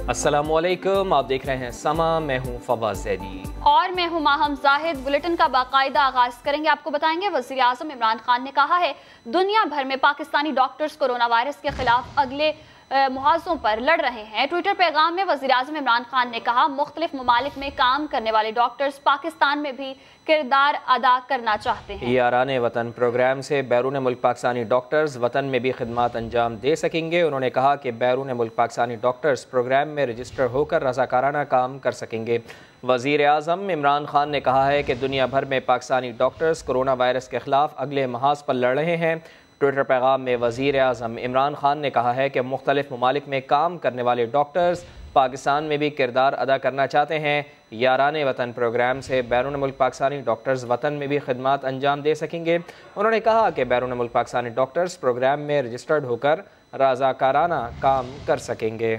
अस्सलामुअलैकुम, आप देख रहे हैं समा, मैं हूं फवाद ज़ैदी और मैं हूं माहम जाहिद। बुलेटिन का बाकायदा आगाज करेंगे। आपको बताएंगे वज़ीर आज़म इमरान खान ने कहा है दुनिया भर में पाकिस्तानी डॉक्टर्स कोरोना वायरस के खिलाफ अगले मुहावजों पर लड़ रहे हैं। ट्विटर पैगाम में वज़ीर आज़म इमरान खान ने कहा मुख्तलिफ ममालिक में काम करने वाले डॉक्टर्स पाकिस्तान में भी किरदार अदा करना चाहते हैं। याराने वतन प्रोग्राम से बैरून मुल्क पाकिस्तानी डॉक्टर्स वतन में भी खिदमत अंजाम दे सकेंगे। उन्होंने कहा कि बैरून मुल्क पाकिस्तानी डॉक्टर्स प्रोग्राम में रजिस्टर होकर रज़ाकाराना काम कर सकेंगे। वज़ीर आज़म इमरान खान ने कहा है कि दुनिया भर में पाकिस्तानी डॉक्टर्स कोरोना वायरस के खिलाफ अगले महाज पर लड़ रहे हैं। ट्विटर पैगाम में वज़ीर आज़म इमरान खान ने कहा है कि मुख्तलिफ ममालिक में काम करने वाले डॉक्टर्स पाकिस्तान में भी किरदार अदा करना चाहते हैं। याराने वतन प्रोग्राम से बैरून मुल्क पाकिस्तानी डॉक्टर्स वतन में भी खिदमत अंजाम दे सकेंगे। उन्होंने कहा कि बैरून मुल्क पाकिस्तानी डॉक्टर्स प्रोग्राम में रजिस्टर्ड होकर रज़ाकाराना काम कर सकेंगे।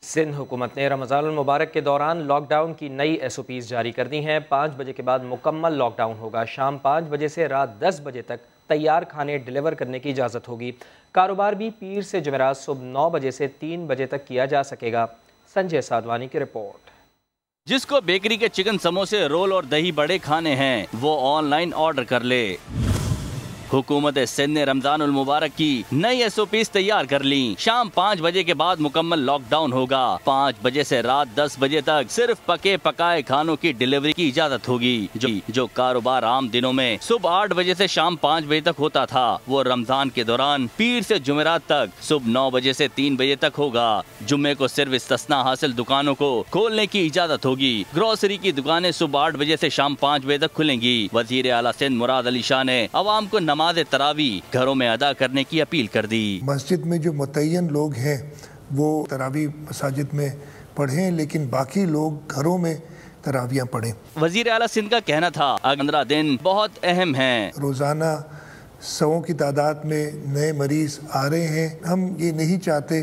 सिंध हुकूमत ने रमज़ानुल मुबारक के दौरान लॉकडाउन की नई SOPs जारी कर दी हैं। 5 बजे के बाद मुकम्मल लॉकडाउन होगा। शाम 5 बजे से रात 10 बजे तक तैयार खाने डिलीवर करने की इजाज़त होगी। कारोबार भी पीर से जुमेरात सुबह 9 बजे से 3 बजे तक किया जा सकेगा। संजय साधवानी की रिपोर्ट। जिसको बेकरी के चिकन समोसे, रोल और दही बड़े खाने हैं वो ऑनलाइन ऑर्डर कर ले। हुकूमत सिंध ने रमजानुल मुबारक की नई SOPs तैयार कर ली। शाम 5 बजे के बाद मुकम्मल लॉकडाउन होगा। 5 बजे से रात 10 बजे तक सिर्फ पके पकाए खानों की डिलीवरी की इजाजत होगी। जो कारोबार आम दिनों में सुबह 8 बजे से शाम 5 बजे तक होता था वो रमजान के दौरान पीर से जुमेरात तक सुबह 9 बजे से 3 बजे तक होगा। जुम्मे को सिर्फ इस्तिस्ना हासिल दुकानों को खोलने की इजाजत होगी। ग्रोसरी की दुकानें सुबह 8 बजे से शाम 5 बजे तक खुलेंगी। वजीर आला सिंध मुराद अली शाह ने अवाम को नमाज तरावी घरों में अदा करने की अपील कर दी। मस्जिद में जो मुतय्यन लोग हैं वो तरावी मसाजिद में पढ़ें, लेकिन बाकी लोग घरों में तरावियां पढ़ें। वजीर आला सिंध का कहना था 15 दिन बहुत अहम हैं। रोजाना 100 की तादाद में नए मरीज आ रहे हैं। हम ये नहीं चाहते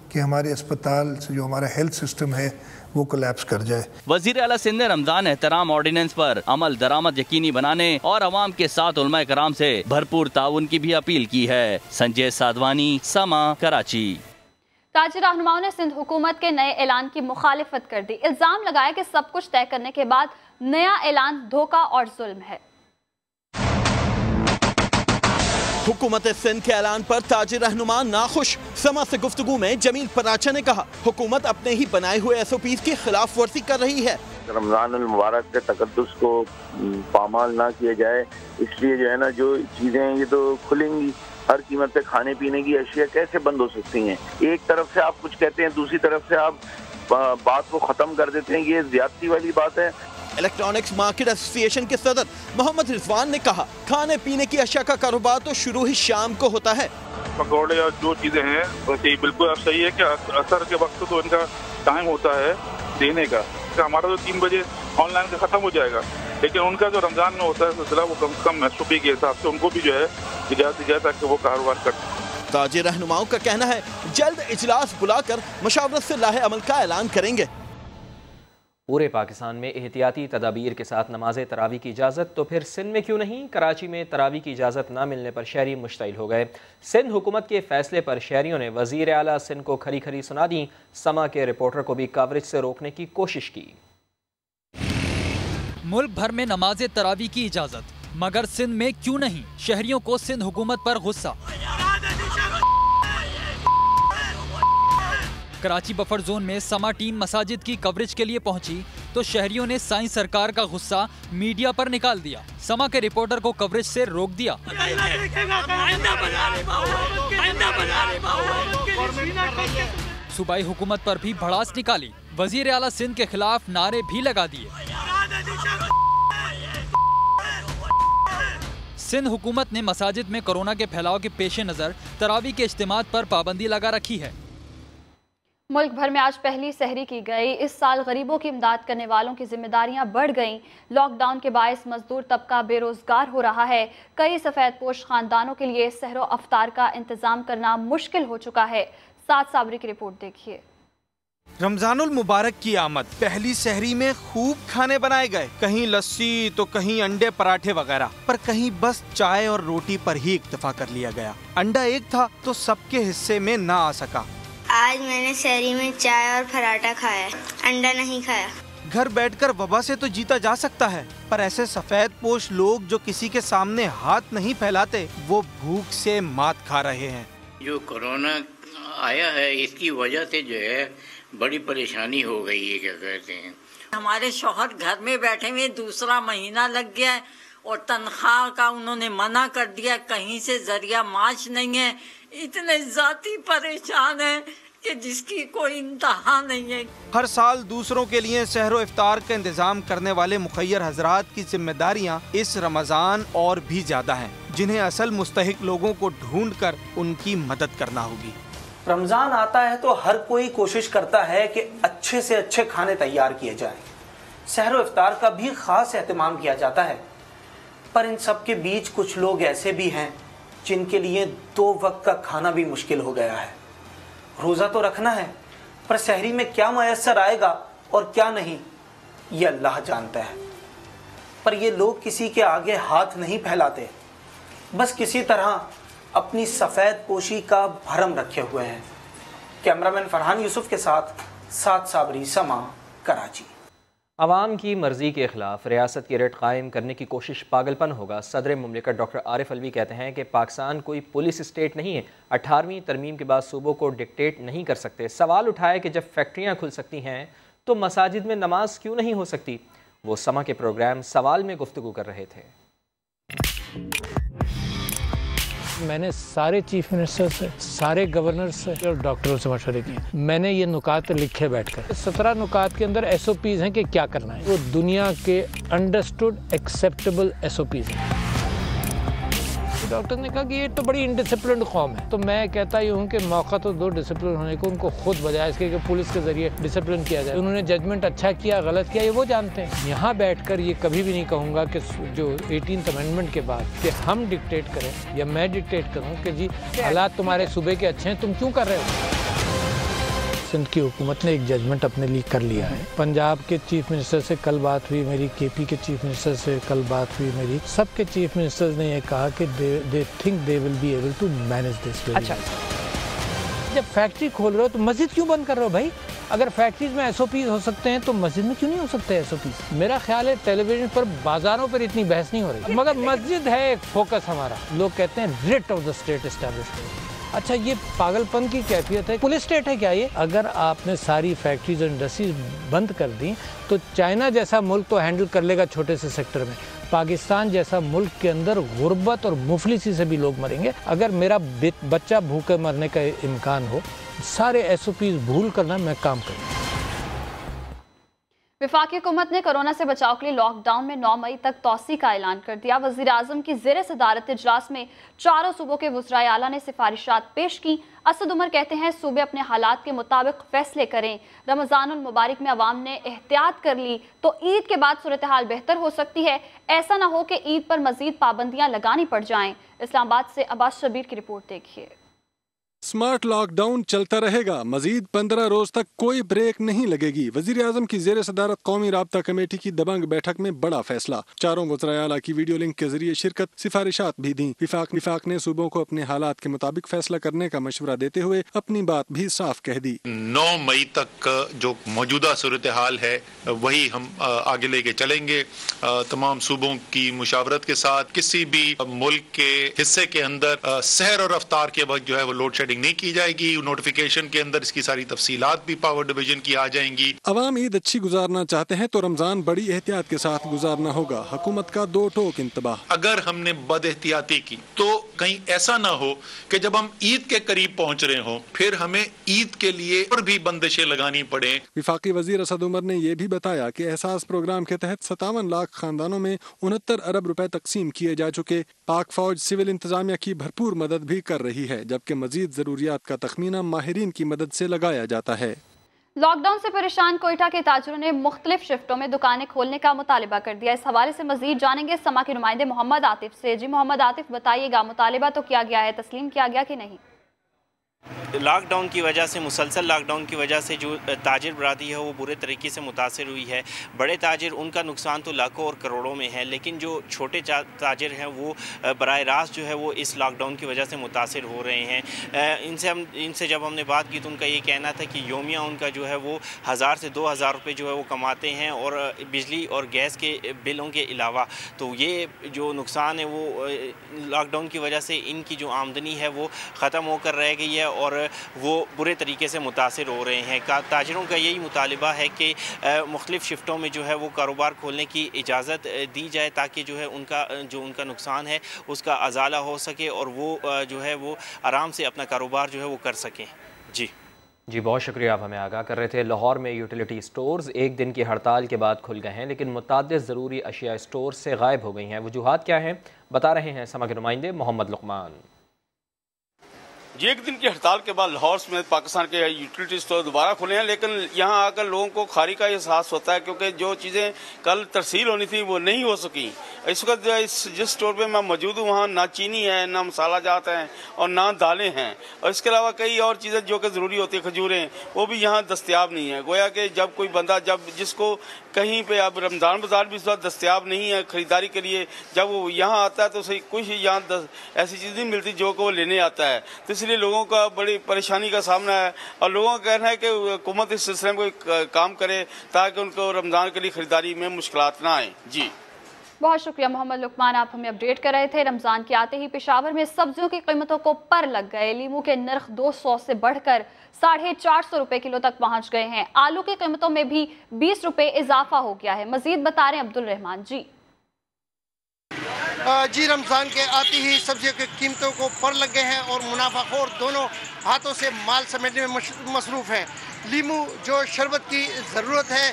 कि हमारे अस्पताल से जो हमारा हेल्थ सिस्टम है वो कोलैप्स कर जाए। वजीर आला सिंध ने रमजान एहतराम ऑर्डिनेंस पर अमल दरामद यकीनी बनाने और अवाम के साथ उलमा कराम से भरपूर ताउन की भी अपील की है। संजय साधवानी, समा, कराची। ताजिर रहनुमाओं ने सिंध हुकूमत के नए ऐलान की मुखालिफत कर दी। इल्जाम लगाया कि सब कुछ तय करने के बाद नया ऐलान धोखा और जुल्म है। हुकूमत सिंध के ऐलान पर ताजिर रहनुमा नाखुश। समा से गुफ्तगू में जमील पराचा ने कहा हुकूमत अपने ही बनाए हुए SOPs की खिलाफ वर्जी कर रही है। रमजानुल मुबारक के तकद्दुस को पामाल ना किया जाए, इसलिए जो है ना जो चीज़ें ये तो खुलेंगी। हर कीमत पे खाने पीने की अशिया कैसे बंद हो सकती हैं? एक तरफ से आप कुछ कहते हैं, दूसरी तरफ से आप बात को ख़त्म कर देते हैं। ये ज्यादती वाली बात है। इलेक्ट्रॉनिक्स मार्केट एसोसिएशन के सदर मोहम्मद रिजवान ने कहा खाने पीने की अशिया का कारोबार तो शुरू ही शाम को होता है। पकौड़े और जो चीजें हैं वैसे बिल्कुल अब सही है कि असर के वक्त तो इनका टाइम होता है देने का। हमारा तो 3 बजे ऑनलाइन का खत्म हो जाएगा, लेकिन उनका जो रमजान में होता है सिलसिला वो कम से कम SOP के हिसाब से उनको भी जो है इजाजत दी जाए ताकि वो कारोबार कर सकें। ताजिर रहनुमाओं का कहना है जल्द इजलास बुलाकर मशावरत से लाहे अमल का ऐलान करेंगे। पूरे पाकिस्तान में एहतियाती तदाबीर के साथ नमाज तरावी की इजाज़त, तो फिर सिंध में क्यों नहीं? कराची में तरावी की इजाज़त ना मिलने पर शहरी मुश्तइल हो गए। सिंध हुकूमत के फैसले पर शहरियों ने वज़ीर आला सिंध को खरी खरी सुना दी। समा के रिपोर्टर को भी कवरेज से रोकने की कोशिश की। मुल्क भर में नमाज तरावी की इजाज़त, मगर सिंध में क्यों नहीं? शहरियों को सिंध हुकूमत पर गुस्सा। कराची बफर जोन में समा टीम मसाजिद की कवरेज के लिए पहुंची तो शहरियों ने साईं सरकार का गुस्सा मीडिया पर निकाल दिया। समा के रिपोर्टर को कवरेज से रोक दिया। सूबाई हुकूमत पर भी भड़ास निकाली। वजीर आला सिंध के खिलाफ नारे भी लगा दिए। सिंध हुकूमत ने मसाजिद में कोरोना के फैलाव के पेश नज़र तरावी के इज्तिमात पर पाबंदी लगा रखी है। मुल्क भर में आज पहली सहरी की गई। इस साल गरीबों की इमदाद करने वालों की जिम्मेदारियां बढ़ गईं। लॉकडाउन के बायस मजदूर तबका बेरोजगार हो रहा है। कई सफ़ेद पोश खानदानों के लिए सहरो अफ्तार का इंतजाम करना मुश्किल हो चुका है। साथ साबरी की रिपोर्ट देखिए। रमजानुल मुबारक की आमद, पहली सहरी में खूब खाने बनाए गए। कहीं लस्सी तो कहीं अंडे पराठे वगैरह, पर कहीं बस चाय और रोटी पर ही इक्तफा कर लिया गया। अंडा एक था तो सबके हिस्से में ना आ सका। आज मैंने सहरी में चाय और पराठा खाया, अंडा नहीं खाया। घर बैठकर वबा से तो जीता जा सकता है, पर ऐसे सफेद पोश लोग जो किसी के सामने हाथ नहीं फैलाते, वो भूख से मात खा रहे हैं। जो कोरोना आया है इसकी वजह से जो है बड़ी परेशानी हो गई है। क्या कहते हैं, हमारे शौहर घर में बैठे हुए दूसरा महीना लग गया है और तनख्वाह का उन्होंने मना कर दिया, कहीं से जरिया माश नहीं है। इतने जाती परेशान है कि जिसकी कोई इंतहा नहीं है। हर साल दूसरों के लिए सहरो इफ्तार का इंतजाम करने वाले मुखय्यर हजरात की जिम्मेदारियां इस रमजान और भी ज्यादा हैं, जिन्हें असल मुस्तहिक लोगों को ढूंढकर उनकी मदद करना होगी। रमजान आता है तो हर कोई कोशिश करता है कि अच्छे से अच्छे खाने तैयार किए जाएं। सहरो इफ्तार का भी खास एहतमाम किया जाता है, पर इन सब के बीच कुछ लोग ऐसे भी हैं जिनके लिए 2 वक्त का खाना भी मुश्किल हो गया है। रोज़ा तो रखना है, पर सहरी में क्या मयस्सर आएगा और क्या नहीं, ये अल्लाह जानता है। पर ये लोग किसी के आगे हाथ नहीं फैलाते, बस किसी तरह अपनी सफ़ेद पोशी का भरम रखे हुए हैं। कैमरामैन फरहान यूसुफ के साथ साबरी, समा, कराची। अवाम की मर्ज़ी के ख़िलाफ़ रियासत की रेट कायम करने की कोशिश पागलपन होगा। सदर मुमलिकत डॉक्टर आरिफ अलवी कहते हैं कि पाकिस्तान कोई पुलिस स्टेट नहीं है। 18वीं तरमीम के बाद सूबों को डिक्टेट नहीं कर सकते। सवाल उठाया कि जब फैक्ट्रियाँ खुल सकती हैं तो मसाजिद में नमाज क्यों नहीं हो सकती। वो समा के प्रोग्राम सवाल में गुफ्तगू कर रहे थे। मैंने सारे चीफ मिनिस्टर से, सारे गवर्नर से और डॉक्टरों से मशवरे किए। मैंने ये नुकात लिखे बैठकर। 17 नुकात के अंदर SOPs हैं कि क्या करना है। वो दुनिया के अंडरस्टूड एक्सेप्टेबल SOPs हैं। डॉक्टर ने कहा कि ये तो बड़ी इनडिसिप्लिन्ड कौम है। तो मैं कहता ही हूँ कि मौका तो दो डिसिप्लिन होने को, उनको खुद बजाय इसके कि पुलिस के जरिए डिसिप्लिन किया जाए। उन्होंने जजमेंट अच्छा किया गलत किया ये वो जानते हैं। यहाँ बैठकर ये कभी भी नहीं कहूँगा कि जो 18th अमेंडमेंट के बाद कि हम डिक्टेट करें या मैं डिक्टेट करूँ कि जी हालात तुम्हारे सूबे के अच्छे हैं, तुम क्यों कर रहे हो। सिंध की हुकूमत ने एक जजमेंट अपने लिए कर लिया है। पंजाब के चीफ मिनिस्टर से कल बात हुई मेरी, KP के चीफ मिनिस्टर से कल बात हुई मेरी। सबके चीफ मिनिस्टर्स ने ये कहा कि they think they will be able to manage this. अच्छा, जब फैक्ट्री खोल रहे हो तो मस्जिद क्यों बंद कर रहे हो भाई। अगर फैक्ट्रीज में SOPs हो सकते हैं तो मस्जिद में क्यों नहीं हो सकते SOPs। मेरा ख्याल है टेलीविजन पर बाजारों पर इतनी बहस नहीं हो रही, मगर मस्जिद है एक फोकस हमारा। लोग कहते हैं writ of the state established. अच्छा, ये पागलपन की कैफियत है। पुलिस स्टेट है क्या ये। अगर आपने सारी फैक्ट्रीज और इंडस्ट्रीज बंद कर दी तो चाइना जैसा मुल्क तो हैंडल कर लेगा छोटे से सेक्टर में। पाकिस्तान जैसा मुल्क के अंदर गुर्बत और मुफलिसी से भी लोग मरेंगे। अगर मेरा बच्चा भूखे मरने का इम्कान हो, सारे SOPs भूल करना मैं काम करूँ। वफाकी हुकूमत ने कोरोना से बचाव के लिए लॉकडाउन में 9 मई तक तौसी का ऐलान कर दिया। वज़ीर आज़म की ज़ेर सदारत इजलास में चारों सूबों के वज़राए आला ने सिफारिशात पेश की। असद उमर कहते हैं सूबे अपने हालात के मुताबिक फैसले करें। रमज़ानुल मुबारक में अवाम ने एहतियात कर ली तो ईद के बाद सूरत हाल बेहतर हो सकती है। ऐसा ना हो कि ईद पर मजीद पाबंदियाँ लगानी पड़ जाएँ। इस्लामाबाद से अब्बास शबीर की रिपोर्ट देखिए। स्मार्ट लॉकडाउन चलता रहेगा, मजीद 15 रोज तक कोई ब्रेक नहीं लगेगी। वजीर आजम की जेर सदारत कौमी राब्ता कमेटी की दबंग बैठक में बड़ा फैसला। चारों वज़राए आला की वीडियो लिंक के जरिए शिरकत, सिफारिशात भी दी। विफाक ने सूबों को अपने हालात के मुताबिक फैसला करने का मशवरा देते हुए अपनी बात भी साफ कह दी। 9 मई तक जो मौजूदा सूरत हाल है वही हम आगे लेके चलेंगे। तमाम सूबों की मुशावरत के साथ किसी भी मुल्क के हिस्से के अंदर सहर और अफ्तार के वक्त जो है वो लोड शेडिंग नहीं की जाएगी। नोटिफिकेशन के अंदर इसकी सारी तफसीलात भी पावर डिवीजन की आ जाएंगी। अवाम ईद अच्छी गुजारना चाहते हैं तो रमजान बड़ी एहतियात के साथ गुजारना होगा। हुकूमत का 2 टोक इंतबाह। अगर हमने बद एहतियाती की तो कहीं ऐसा ना हो कि जब हम ईद के करीब पहुंच रहे हो फिर हमें ईद के लिए और भी बंदिशें लगानी पड़े। विफाकी वजीर असद उमर ने यह भी बताया कि एहसास प्रोग्राम के तहत 57 लाख खानदानों में 69 अरब रुपए तकसीम किए जा चुके। पाक फौज सिविल इंतजामिया की भरपूर मदद भी कर रही है, जबकि मजीद जरूरियात का तखमीना माहिरीन की मदद से लगाया जाता है। लॉकडाउन से परेशान कोयटा के ताजरों ने मुख्तलिफ शिफ्टों में दुकानें खोलने का मुतालिबा कर दिया। इस हवाले से मजीद जानेंगे समा के नुमाइंदे मोहम्मद आतिफ से। जी मोहम्मद आतिफ, बताइएगा, मुतालिबा तो किया गया है, तस्लीम किया गया कि नहीं? लॉकडाउन की वजह से, मुसलसल लॉकडाउन की वजह से जो ताजिर बरादरी है वो बुरे तरीके से मुतासिर हुई है। बड़े ताजिर, उनका नुकसान तो लाखों और करोड़ों में है, लेकिन जो छोटे ताजिर हैं वो बराह रास्त जो है वो इस लॉकडाउन की वजह से मुतासिर हो रहे हैं। इनसे जब हमने बात की तो उनका ये कहना था कि योमिया उनका जो है वो 1000 से 2000 रुपये जो है वो कमाते हैं, और बिजली और गैस के बिलों के अलावा। तो ये जो नुकसान है वो लॉकडाउन की वजह से इनकी जो आमदनी है वो ख़त्म होकर रह गई है और वो बुरे तरीके से मुतासिर हो रहे हैं। ताजिरों का यही मुतालिबा है कि मुख्तलिफ़ शिफ्टों में जो है वो कारोबार खोलने की इजाज़त दी जाए, ताकि जो है उनका नुकसान है उसका अजाला हो सके और वो जो है वो आराम से अपना कारोबार जो है वो कर सकें। जी, बहुत शुक्रिया, आप हमें आगाह कर रहे थे। लाहौर में यूटिलिटी स्टोर्स एक दिन की हड़ताल के बाद खुल गए हैं, लेकिन मुतअद्दिद ज़रूरी अशिया स्टोर से गायब हो गई हैं। वजूहात क्या हैं, बता रहे हैं समा के नुमाइंदे मोहम्मद लुकमान। जी, एक दिन की हड़ताल के बाद लाहौर समेत पाकिस्तान के यूटिलिटी स्टोर दोबारा खुले हैं, लेकिन यहाँ आकर लोगों को खारी का एहसास होता है, क्योंकि जो चीज़ें कल तरसील होनी थी वो नहीं हो सकी। इस वक्त जिस स्टोर पे मैं मौजूद हूँ वहाँ ना चीनी है, ना मसाला जात हैं और ना दालें हैं, और इसके अलावा कई और चीज़ें जो कि ज़रूरी होती है, खजूरें, वो भी यहाँ दस्तियाब नहीं है। गोया कि जब कोई बंदा जिसको कहीं पे अब रमज़ान बाज़ार भी इस वक्त दस्तियाब नहीं है ख़रीदारी के लिए, जब वो यहाँ आता है तो सही कुछ यहाँ ऐसी चीज़ नहीं मिलती जो कि वो लेने आता है। तो इसलिए लोगों का बड़ी परेशानी का सामना है, और लोगों का कहना है कि हुकूमत इस सिलसिले में कोई काम करे ताकि उनको रमज़ान के लिए ख़रीदारी में मुश्किलात ना आए। जी, बहुत शुक्रिया मोहम्मद लुकमान, आप हमें अपडेट कर रहे थे। रमज़ान के आते ही पेशावर में सब्जियों की कीमतों को पर लग गए। लीमू के नर्ख 200 से बढ़कर 450 रुपए किलो तक पहुंच गए हैं। आलू की कीमतों में भी 20 रुपए इजाफा हो गया है। मजीद बता रहे हैं अब्दुल रहमान। जी, रमज़ान के आते ही सब्जियों की कीमतों को पर लग गए हैं और मुनाफाखोर दोनों हाथों से माल समेटने में मसरूफ़ हैं। लीमू जो शरबत की ज़रूरत है,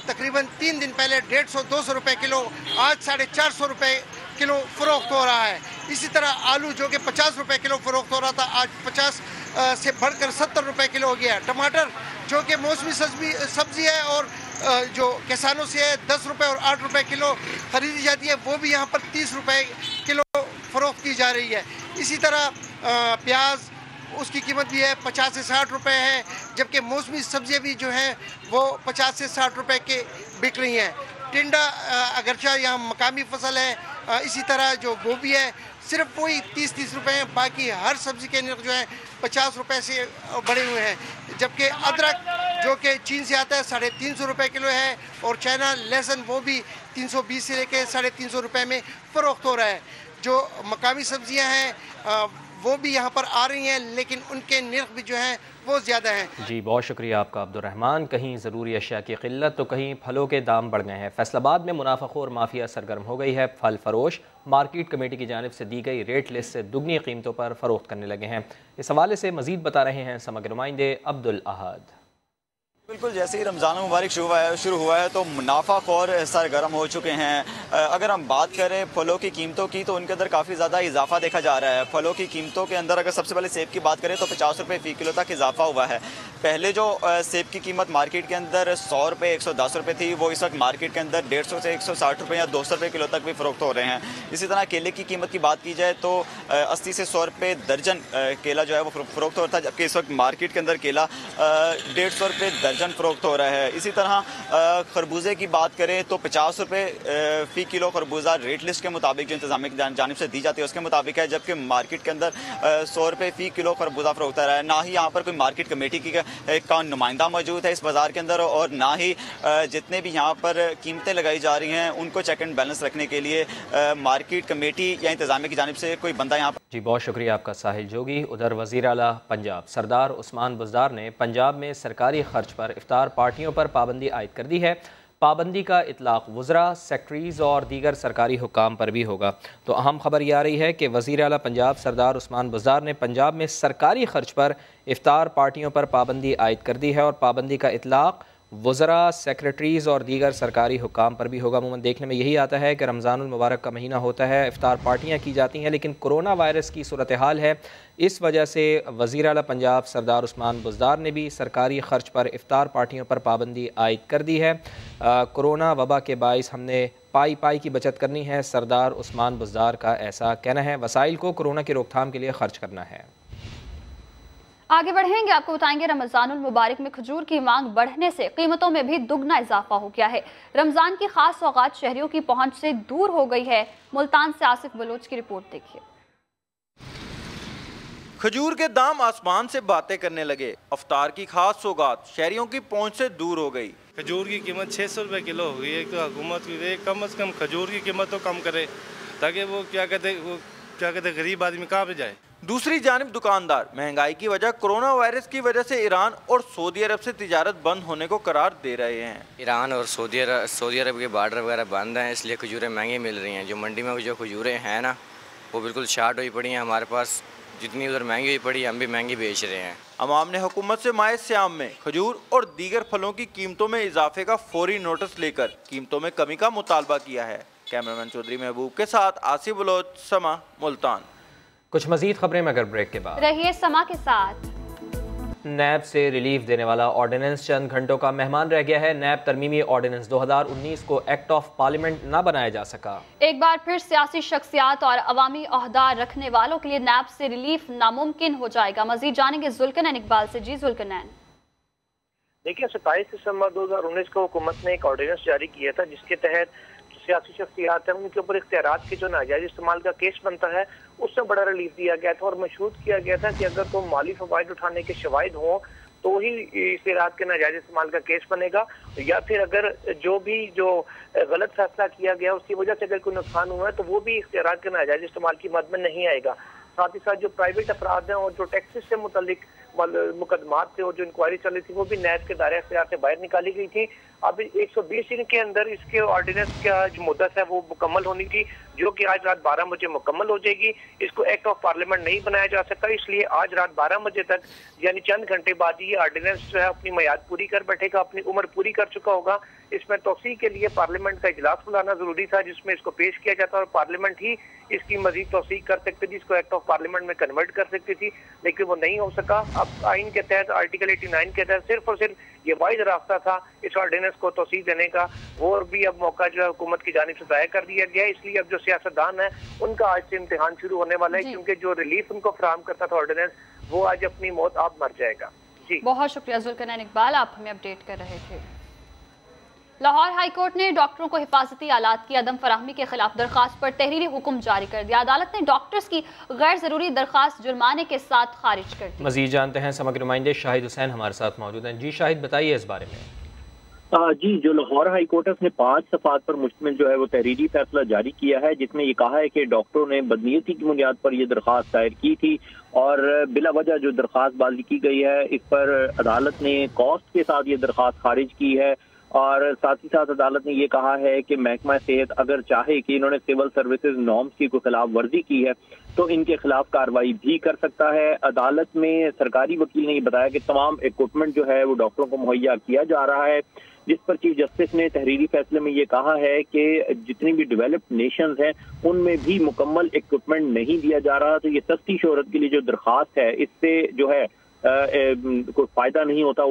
तकरीबन 3 दिन पहले 150-200 रुपये किलो, आज 450 रुपये किलो फ़रोख्त हो रहा है। इसी तरह आलू जो कि 50 रुपये किलो फ़रोख्त हो रहा था, आज 50 से बढ़कर 70 रुपये किलो हो गया। टमाटर जो कि मौसमी सब्जी है और जो किसानों से 10 रुपये और 8 रुपये किलो ख़रीदी जाती है, वो भी यहाँ पर 30 रुपये किलो फ़रोख्त की जा रही है। इसी तरह प्याज, उसकी कीमत भी है 50 से 60 रुपये है, जबकि मौसमी सब्जियाँ भी जो हैं वो 50 से 60 रुपये के बिक रही हैं। टिंडा अगरचा यहाँ मकामी फसल है, इसी तरह जो गोभी है सिर्फ वही 30-30 रुपये हैं, बाकी हर सब्ज़ी के नर्ख जो है 50 रुपये से बढ़े हुए हैं। जबकि अदरक जो कि चीन से आता है 350 रुपये किलो है, और चाइना लहसुन वो भी 320 से लेकर 350 रुपये में फ़रोख्त हो रहा है। जो मकामी सब्जियां हैं वो भी यहाँ पर आ रही हैं, लेकिन उनके नर्ख भी जो हैं वो ज़्यादा हैं। जी, बहुत शुक्रिया आपका अब्दुल रहमान। कहीं ज़रूरी अशिया की क़िल्लत तो कहीं फलों के दाम बढ़ गए हैं। फैसलाबाद में मुनाफाखोर माफिया सरगर्म हो गई है। फल फरोश मार्केट कमेटी की जानिब से दी गई रेट लिस्ट से दुगनी कीमतों पर फ़रोख्त करने लगे हैं। इस हवाले से मज़ीद बता रहे हैं समग्र नुमाइंदे अब्दुल अहद। बिल्कुल, जैसे ही रमज़ान मुबारक शुरू हुआ है तो मुनाफाखोर सरगर्म हो चुके हैं। अगर हम बात करें फलों की कीमतों की तो उनके अंदर काफ़ी ज़्यादा इजाफा देखा जा रहा है। फलों की कीमतों के अंदर अगर सबसे पहले सेब की बात करें तो 50 रुपये फ़ी किलो तक इजाफा हुआ है। पहले जो सेब की कीमत मार्केट के अंदर 100 रुपये 110 रुपये थी, वो इस वक्त मार्केट के अंदर 150 से 160 रुपये या 200 रुपये किलो तक भी फ़रोख्त हो रहे हैं। इसी तरह केले की कीमत की बात की जाए तो 80 से 100 रुपये दर्जन केला जो है वो फ़रोख्त हो रहा था, जबकि इस वक्त मार्केट के अंदर केला 150 रुपये दर्जन फ़रोख्त हो रहा है। इसी तरह खरबूजे की बात करें तो 50 रुपये फ़ी किलो खरबूजा रेट लिस्ट के मुताबिक जो इंतजामिया की जानिब से दी जाती है उसके मुताबिक है, जबकि मार्केट के अंदर 100 रुपये फ़ी किलो खरबूजा फ़रोख्त हो रहा है। ना ही यहाँ पर कोई मार्केट कमेटी का नुमाइंदा मौजूद है इस बाज़ार के अंदर, और ना ही जितने भी यहाँ पर कीमतें लगाई जा रही हैं उनको चेक एंड बैलेंस रखने के लिए मार्केट कमेटी या इंतजामिया की जानिब से कोई बंदा यहाँ पर। जी, बहुत शुक्रिया आपका साहिल जोगी। उधर वज़ीर आला पंजाब सरदार उस्मान बुज़दार ने पंजाब में सरकारी खर्च पर इफ्तार पार्टियों पर पाबंदी आयद कर दी है। पाबंदी का इतलाक वज़रा, सेक्रेटरीज़ और दीगर सरकारी हुक्काम पर भी होगा। तो अहम खबर यह आ रही है कि वज़ीर आला पंजाब सरदार उस्मान बुज़दार ने पंजाब में सरकारी खर्च पर इफ्तार पार्टियों पर पाबंदी आयद कर दी है, और पाबंदी का इतलाक वज़रा, सेक्रेटरीज़ और दीगर सरकारी हुक्काम पर भी होगा। अमूमन देखने में यही आता है कि रमज़ानुल मुबारक का महीना होता है, इफ्तार पार्टियाँ की जाती हैं, लेकिन कोरोना वायरस की सूरत हाल है, इस वजह से वज़ीर आला पंजाब सरदार उस्मान बुज़दार ने भी सरकारी ख़र्च पर इफ्तार पार्टियों पर पाबंदी आयद कर दी है। कोरोना वबा के बाइस हमने पाई की बचत करनी है, सरदार उस्मान बुज़दार का ऐसा कहना है। वसाइल को कोरोना की रोकथाम के लिए ख़र्च करना है। आगे बढ़ेंगे, आपको बताएंगे रमजानुल मुबारक में खजूर की मांग बढ़ने से कीमतों में भी दुगना इजाफा हो गया है। रमजान की खास सौगात शहरियों की पहुंच से दूर हो गई है। मुल्तान से आसिफ बलोच की रिपोर्ट देखिए। खजूर के दाम आसमान से बातें करने लगे। अफ्तार की खास सौगात शहरियों की पहुंच से दूर हो गई। खजूर की कीमत 600 रुपए किलो हो गई है। एक तो हुकूमत कम से कम खजूर की कीमत तो कम करे, ताकि वो क्या कहते गरीब आदमी कहाँ पे जाए। दूसरी जानिब दुकानदार महंगाई की वजह कोरोना वायरस की वजह से ईरान और सऊदी अरब से तिजारत बंद होने को करार दे रहे हैं। ईरान और सऊदी अरब के बॉर्डर वगैरह बंद हैं, इसलिए खजूरें महंगी मिल रही हैं। जो मंडी में जो खजूरें हैं ना, वो बिल्कुल शार्ट हुई पड़ी हैं। हमारे पास जितनी उधर महंगी हुई पड़ी, हम भी महंगी बेच रहे हैं। अवाम ने हुकूमत से माह सियाम में खजूर और दीगर फलों की कीमतों में इजाफे का फौरी नोटिस लेकर कीमतों में कमी का मुतालबा किया है। कैमरामैन चौधरी महबूब के साथ आसिफ बलोच, समा, मुल्तान। कुछ मजीद खबरें मगर ब्रेक के बाद। रहिए समा के साथ। नैब से रिलीफ देने वाला ऑर्डिनेंस चंद घंटों का मेहमान रह गया है। नैब तरमीमी ऑर्डिनेंस 2019 को एक्ट ऑफ पार्लियामेंट न बनाया जा सका। एक बार फिर सियासी शख्सियात और अवामी ओहदा रखने वालों के लिए नैब से रिलीफ नामुमकिन हो जाएगा। मजीद जानेंगे जुल्कनैन इकबाल से। जी जुल्कनैन। देखिए, 27 दिसंबर 2019 को हुकूमत ने एक ऑर्डिनेंस जारी किया था, जिसके तहत सियासी शख्सियात हैं उनके ऊपर इख्तियारात के जो नाजायज इस्तेमाल का केस बनता है, उससे बड़ा रिलीफ दिया गया था और मशरूत किया गया था कि अगर तो माली फवाइद उठाने के शवाहिद हों तो ही इख्तियारात के नाजायज इस्तेमाल का केस बनेगा, या फिर अगर जो गलत फैसला किया गया उसकी वजह से अगर कोई नुकसान हुआ है तो वो भी इख्तियारात के नाजायज इस्तेमाल की मद में नहीं आएगा। साथ ही साथ जो प्राइवेट अफराद हैं और जो टैक्सेस से मुतल्लिक मुकदमात थे और जो इंक्वायरी चल रही थी, वो भी नैब के दायरे इख्तियार से बाहर निकाली गई थी। अब 120 दिन के अंदर इसके ऑर्डिनेंस का जो मुद्दत है वो मुकम्मल होनी थी, जो कि आज रात 12 बजे मुकम्मल हो जाएगी। इसको एक्ट ऑफ पार्लियामेंट नहीं बनाया जा सकता, इसलिए आज रात 12 बजे तक यानी चंद घंटे बाद ये ऑर्डिनेंस जो है अपनी मियाद पूरी कर बैठेगा, अपनी उम्र पूरी कर चुका होगा। इसमें तौसीक के लिए पार्लियामेंट का इजलास बुलाना जरूरी था, जिसमें इसको पेश किया जाता और पार्लियामेंट ही इसकी मजीद तौसीक कर सकती थी, इसको एक्ट ऑफ पार्लियामेंट में कन्वर्ट कर सकती थी, लेकिन वो नहीं हो सका। अब आइन के तहत आर्टिकल 89 के तहत सिर्फ और सिर्फ ये वाहिद रास्ता था इस ऑर्डिनेंस को तौसीक देने का, वो भी अब मौका जो है हुकूमत की जानिब से तय कर दिया गया है। इसलिए अब जो सियासतदान है उनका आज से इम्तिहान शुरू होने वाला है, क्योंकि जो रिलीफ उनको फराहम करता था ऑर्डिनेंस, वो आज अपनी मौत आप मर जाएगा। जी बहुत शुक्रिया जुल्कनैन इकबाल, आप हमें अपडेट कर रहे थे। लाहौर हाईकोर्ट ने डॉक्टरों को हिफाजती आलात की अदम फराहमी के खिलाफ दरखास्त पर तहरीरी हुक्म जारी कर दिया। अदालत ने डॉक्टर्स की गैर जरूरी दरखास्त जुर्माने के साथ खारिज कर दी। मजीद जानते हैं, समग्र नुमाइंदे शाहिद हुसैन हमारे साथ मौजूद हैं। जी शाहिद, बताइए इस बारे में। जी, जो लाहौर हाईकोर्ट है उसने 5 सफ़ात पर मुश्तमिल जो है वो तहरीरी फैसला जारी किया है, जिसमें ये कहा है कि डॉक्टरों ने बदनीयती की बुनियाद पर यह दरखास्त दायर की थी और बिला वजह जो दरखास्त बाजी की गई है, इस पर अदालत ने कॉस्ट के साथ ये दरखास्त खारिज की है। और साथ ही साथ अदालत ने ये कहा है कि महकमा सेहत अगर चाहे कि इन्होंने सिविल सर्विसेज नॉर्म्स की कोई खिलाफ वर्जी की है तो इनके खिलाफ कार्रवाई भी कर सकता है। अदालत में सरकारी वकील ने ये बताया कि तमाम इक्विपमेंट जो है वो डॉक्टरों को मुहैया किया जा रहा है, जिस पर चीफ जस्टिस ने तहरीरी फैसले में ये कहा है कि जितनी भी डेवलप्ड नेशंस हैं उनमें भी मुकम्मल इक्विपमेंट नहीं दिया जा रहा। तो ये सस्ती शोहरत के लिए जो दरखास्त है, इससे जो है कोई फायदा नहीं होता।